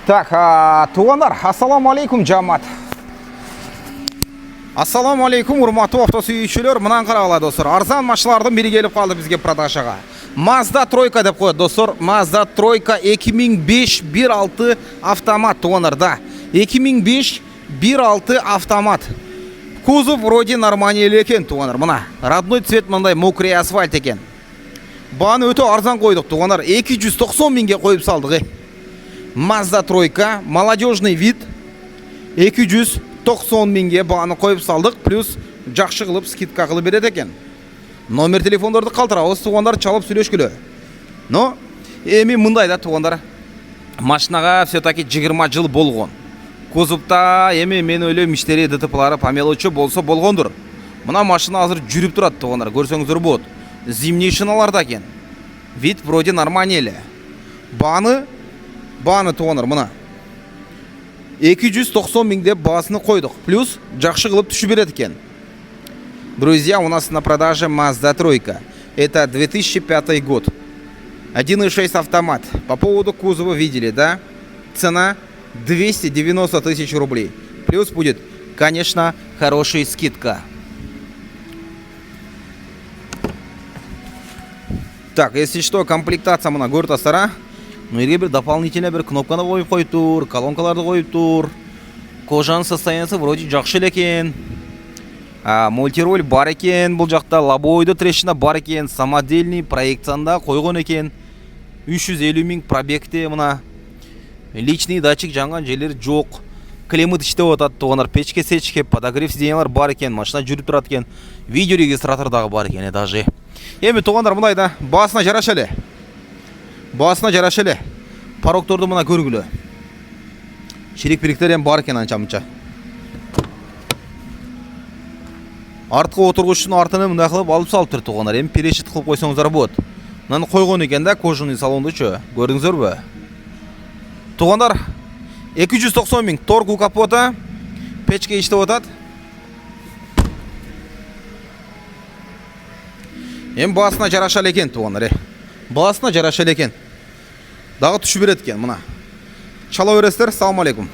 Так, туғандар, ассаламу алейкум жамат. Ассаламу алейкум, урматтуу автосүйүүчүлөр. Мынан карагыла достор, арзан машиналардын бири келип калды бизге продажага. Mazda Тройка деп коет достор. Mazda Тройка 2005 1.6 автомат туғандар, да. 2005 1.6 автомат. Кузов вроде нормальный экен туғандар. Мына родной цвет мындай мокрый асфальт экен. Бааны өтө арзан койдук туғандар. 290 миңге коюп салдык. Mazda Тройка, молодежный вид. 290 миңге бааны коюп салдык, плюс жакшы кылып скидка кылып берет экен. Номер телефондорду калтырабыз туғандар, чалып сүйлөшкүлө. Но эми мындай да туғандар. Машинага все-таки 20 жыл болгон. Кузовта эми мен ойлойм иштери ДТПлары помелочу болсо болгондур. Мына машина азыр жүрүп турат туғандар, көрсөңүздөр болот. Зимний шиналарда экен. Вид вроде нормальный эле. Бааны туғандар, мына 290 миңде баасыны койдук. Плюс жакшы кылып түшүп берет экен. Друзья, у нас на продаже Mazda Тройка. Это 2005 год. 1.6 автомат. По поводу кузова видели, да? Цена 290 тысяч рублей. Плюс будет, конечно, хорошая скидка. Так, если что, комплектация мына көрүп астара. Ну и бир дополнительно бир кнопканы коюп коюптур, колонкаларды коюптур. Кожанын состояниясы вроде жакшы экен. Мультироль бар экен, бул жакта лобовойдо трещина бар экен, самодельный проекцияда койгон экен. 350 миң пробегте мына. Личный датчик жанган жерлер жок. Климат иштеп атат тугандар, печке сечке, подогрев сиденьялар бар экен, машина жүрүп турат экен. Видео регистратор дагы бар экен даже. Эми тугандар мындай да баасына жараша эле. Баасына жараша эле. Парокторду мына көргүлө. Ширик-бириктер эми бар экен анча-мынча. Артқы отырғышын артыны мындай кылып алып салып тур тугандар. Эми перешит кылып койсоңуздар болот. Мынаны койгон экен да кожаный салондучу. Көрдүңүздөрбү? Тугандар 290 миң торгу капота, печке иштеп атат. Эми баасына жараша экен тугандар. Баасына жараша экен. Дагы түшүп берет экен мына. Чала бересиздер. Ассаламу алейкум.